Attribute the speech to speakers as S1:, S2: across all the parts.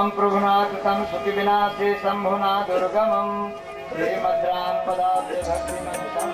S1: Om प्रभुनाथं Shruti विनाशे शंभुना दुर्गमं श्रीमद्राम पदाब्ज भक्तिमंतं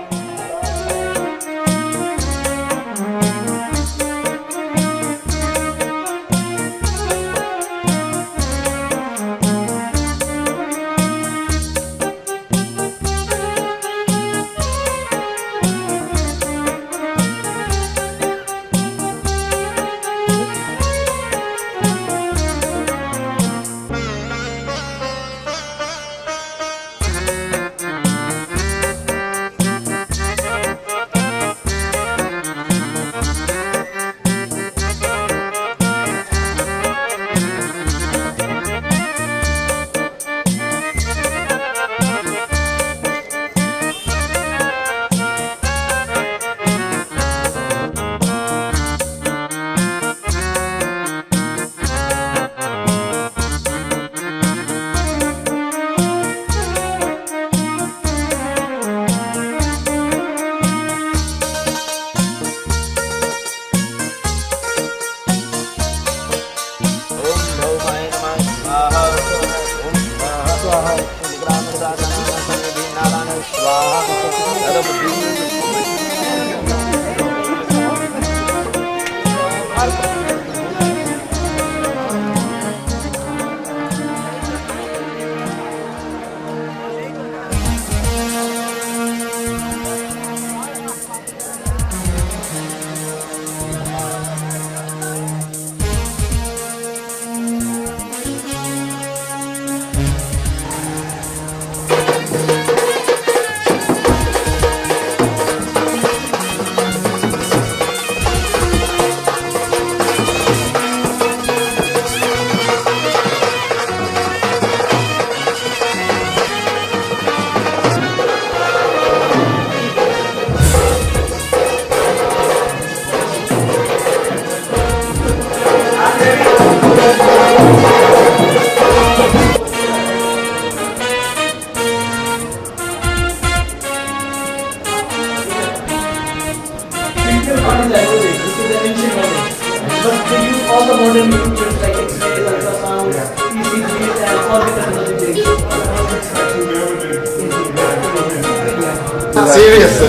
S2: serious.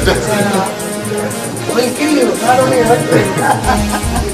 S3: Will kill you, not only hurt you.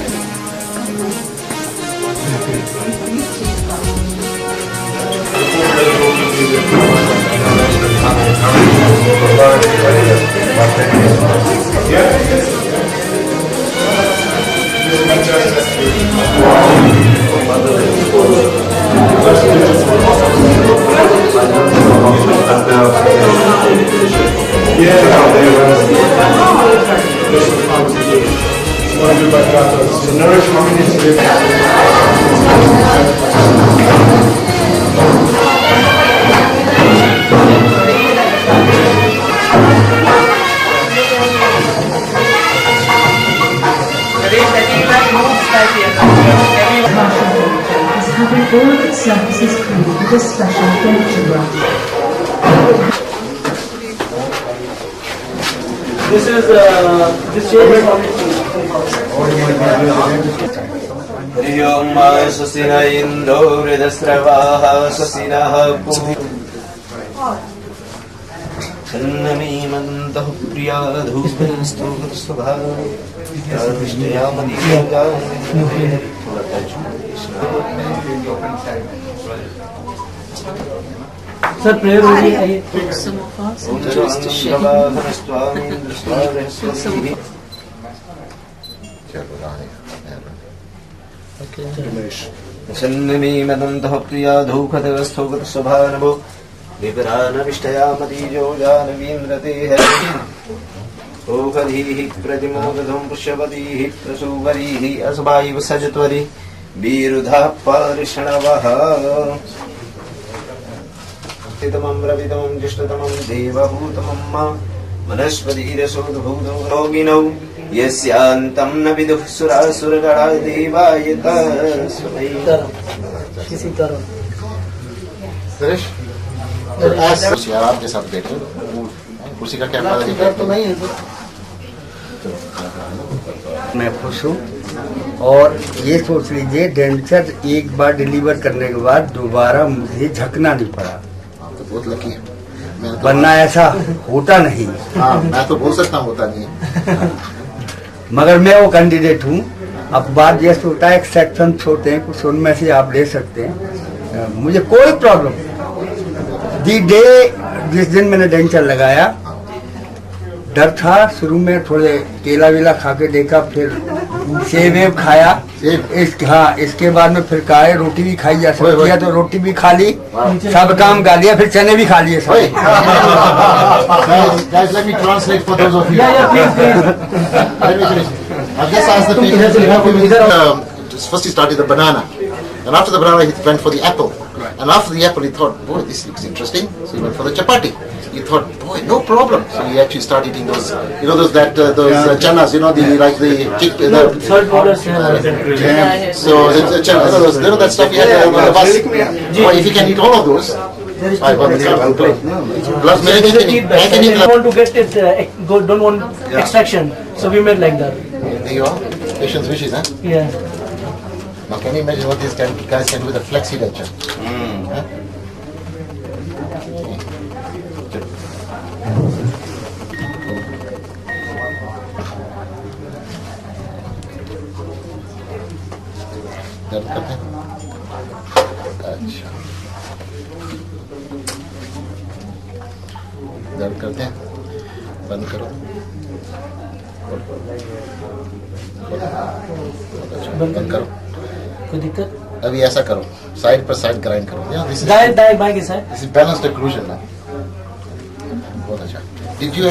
S4: Having all of its surfaces cleaned with a special denture brush.
S3: This is this chair is
S5: Om Swastina Indro Vridasravaha Swastina Sannami Mantahu Priya Dhupinstu Svabha Vishnayamadi
S3: Sir, prayer only.
S4: Some of us
S5: Om
S4: just to shake.
S5: Sannami Mantahu Priya Dhupinstu Svabha विपरान विष्टयामतीजो जानवीन्द्रतेः ओखधीः प्रतिमोदधं पुष्यवतीः प्रसूवरीः असभाइव सजत्वरी वीरुधा पारिषणवः स्थितमं रवितमं जिष्टतमं देवभूतमं वनस्पतिरसोद्भूतं रोगिणौ यस्यान्तं न विदुः सुरासुरगणा देवाय तस्मै
S2: यार आपके साथ बैठे उसी का कैमरा
S3: तो नहीं है।
S1: मैं खुश हूँ
S6: और ये सोच लीजिए डेंचर एक बार डिलीवर करने के बाद दोबारा मुझे झकना नहीं पड़ा।
S2: आप तो बहुत लकी है। मैं तो
S6: वरना ऐसा होता नहीं।
S2: हाँ, मैं तो बोल सकता हूँ होता नहीं है।
S6: मगर मैं वो कैंडिडेट हूँ। अब बात ये होता है, एक्सेप्शंस होते हैं कुछ, उनमें से आप ले सकते हैं। मुझे कोई प्रॉब्लम नहीं। दी डे जिस दिन मैंने डेंचर लगाया, डर था शुरू में, थोड़े केला वेला खा के देखा, फिर सेब वेब खाया। इसके बाद में फिर कहा रोटी भी खाई जा सकती है, तो रोटी भी खा ली, सब काम खा लिया, फिर चने भी खा लिए सब।
S2: Guys, let me translate for those of you. Let me finish. I just asked the patient, first he started the banana, and after the banana he went for the apple, and after the apple he thought, boy, this looks interesting, so he went for the chapati. He thought, boy, no problem. So he actually started eating those, you know, those chanas, you know, the
S3: Third orders.
S2: So the chanas, you know that stuff he had on the bus. Boy, if he can eat all of those, I got the count. Plus,
S3: They want to get it, don't want extraction, so we made like that.
S2: There you are. Patient's wishes, huh?
S3: Yeah.
S2: Now, can you imagine what these guys can do with a flexi denture? Huh? दर्द करते हैं? अच्छा, दर्द करते हैं? बंद करो। बंद करो।
S3: कोई दिक्कत?
S2: अभी ऐसा करो, साइड पर साइड ग्राइंड करो।
S3: दाएं बाएं के side.
S2: This is balanced occlusion ना। बहुत अच्छा। Did you?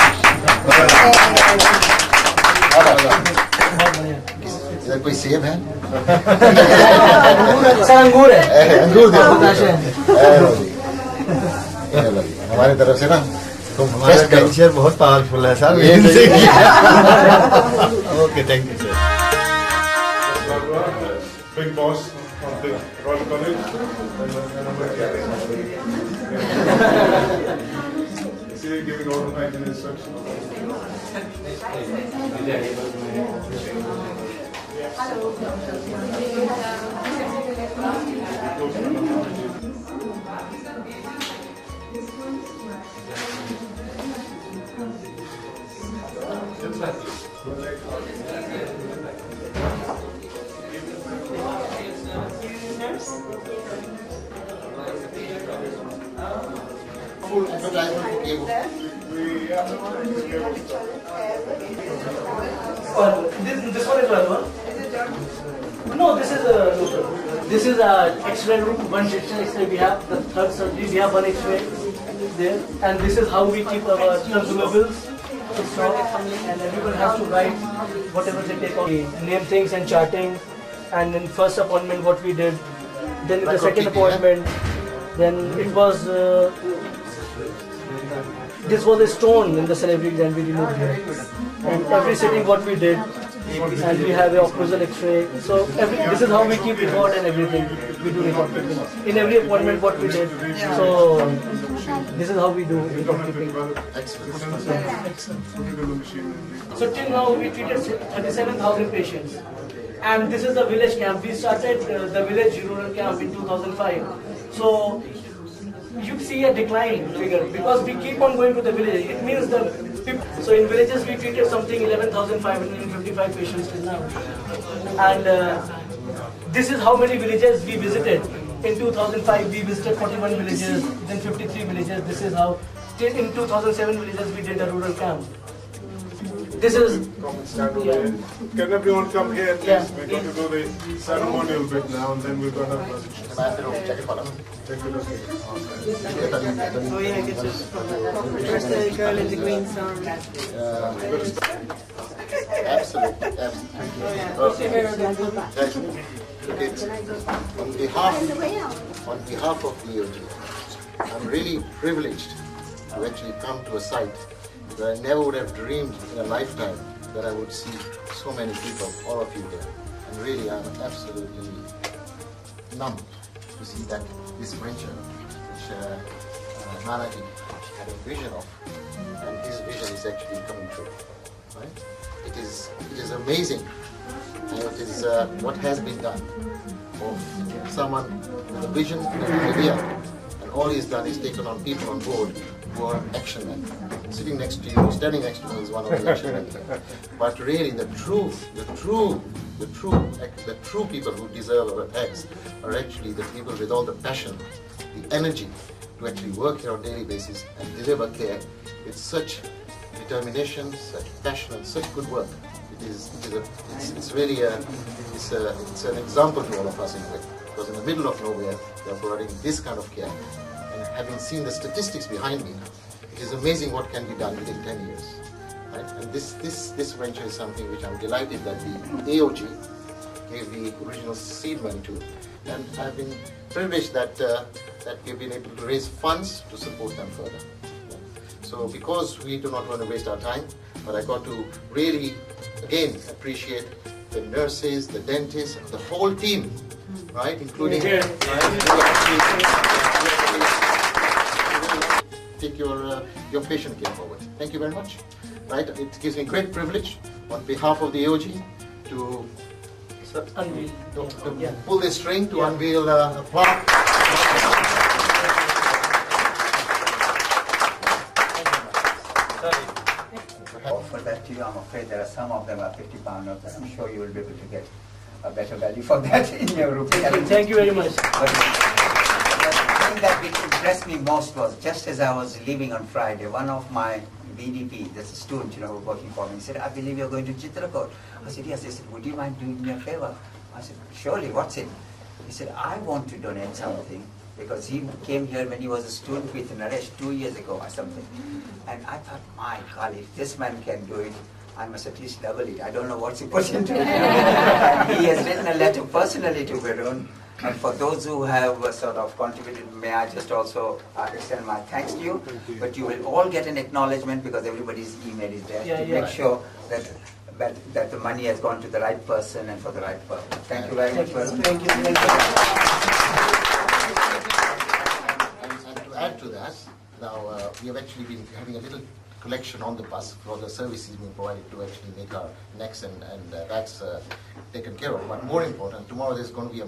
S2: इधर कोई सेब है?
S3: सर अंगूर है।
S2: अंगूर दे।
S3: है।
S2: हमारी तरफ से ना तुम
S5: हमारा टेंशन बहुत पावरफुल है sir. Okay, thank you sir.
S7: Big boss of the Royal College. See you giving all the banking instructions.
S2: Full advertisement for cable.
S3: This one is one. No, this is a local. This is a X-ray room. One section X-ray we have. The third surgery we have one X-ray there, and this is how we keep our consumables. And everyone has to write whatever they take on. Name things and charting. And in first appointment what we did. Then in the second appointment, then it was this was a stone in the cerebral and we removed it. And every sitting what we did, and we have a occlusal X-ray. So this is how we keep record and everything. We do record keeping in every appointment what we did. So this is how we do record keeping. So till now we treated 37,000 patients. And this is the village camp. We started the village rural camp in 2005. So you see a decline figure because we keep on going to the village. It means so in villages we treated something 11,555 patients till now. And this is how many villages we visited. In 2005 we visited 41 villages, then 53 villages. This is how. Till in 2007 villages we did a rural camp. This is. Yeah.
S7: Can everyone come here? Please?
S3: Yeah.
S7: We're going to do the ceremonial bit now, and then we're going to take a look.
S8: Oh yeah, get your first the girl in the green song.
S2: Absolutely. On behalf of the EOG, I'm really privileged to actually come to a site where I never would have dreamed in a lifetime that I would see so many people, all of you there. And really, I'm absolutely numb to see that this venture, which Nanaji had a vision of, and his vision is actually coming true. Right? It is amazing And it is what has been done of someone with a vision and an idea, and all he's done is taken on people on board who are action men. Sitting next to you, standing next to me is one of the action men. But really, the true people who deserve our thanks are actually the people with all the passion, the energy to actually work here on a daily basis and deliver care with such determination, such passion, and such good work. It's really it's an example to all of us in a way, because in the middle of nowhere they are providing this kind of care. And having seen the statistics behind me now, it is amazing what can be done within 10 years. Right? And this venture is something which I'm delighted that the AOG gave the original seed money to, and I've been privileged that we've been able to raise funds to support them further. So because we do not want to waste our time, but I got to really, again, appreciate the nurses, the dentists, the whole team, right, including take your patient care forward. Thank you very much. Right, it gives me great privilege on behalf of the AOG to pull this string to unveil a plaque.
S6: Offer that to you. I'm afraid there are some of them are £50, but I'm sure you will be able to get a better value for that in your rupee.
S3: Thank you very much.
S6: But the thing that which impressed me most was just as I was leaving on Friday, one of my BDP, that's a student, working for me, he said, I believe you're going to Chitrakoot. I said, yes. He said, would you mind doing me a favor? I said, surely, what's it? He said, I want to donate something, because he came here when he was a student with Naresh 2 years ago or something. And I thought, my God, if this man can do it, I must at least double it. I don't know what's he put into it. And he has written a letter personally to Varun. And for those who have sort of contributed, may I just also extend my thanks to you. But you will all get an acknowledgement, because everybody's email is there to make sure that the money has gone to the right person and for the right purpose. Thank you very much.
S3: Thank you.
S2: And to add to that, now we have actually been having a little collection on the bus for the services being provided to actually make our necks and backs taken care of. But more important, tomorrow there's going to be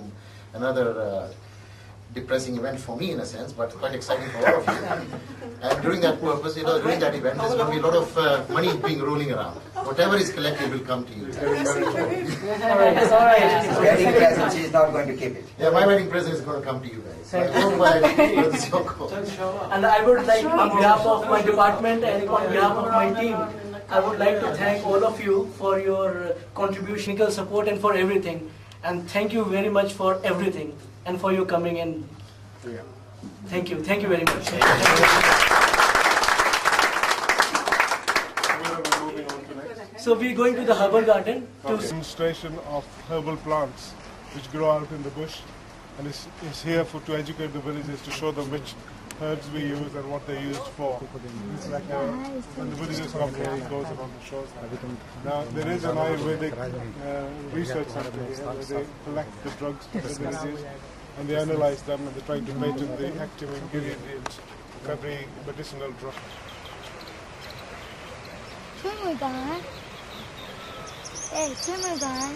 S2: another depressing event for me in a sense, but quite exciting for all of you. And during that purpose, during that event, there's going to be a lot of money being rolling around. Whatever is collected will come to you.
S3: All right.
S6: Wedding present, she's not going to keep it.
S2: Yeah, my wedding present is going to come to you guys. So I hope it's your call.
S3: And I would like, on behalf of my department and on behalf of my team, I would like to thank all of you for your contribution, support, and for everything. And thank you very much for everything and for your coming in. Thank you very much. So we're going to the herbal garden to
S7: Demonstration of herbal plants which grow out in the bush, and is here to educate the villagers, to show them which herbs we use and what they're used for. It's like when the villagers come here, he goes around and shows them. Now there is an Ayurvedic research center here where they collect the drugs to the villagers and they analyze them and they try to patent the active ingredients of every medicinal drug.
S9: ช่วยมือก่อนเอ๊ะช่วยมือก่อน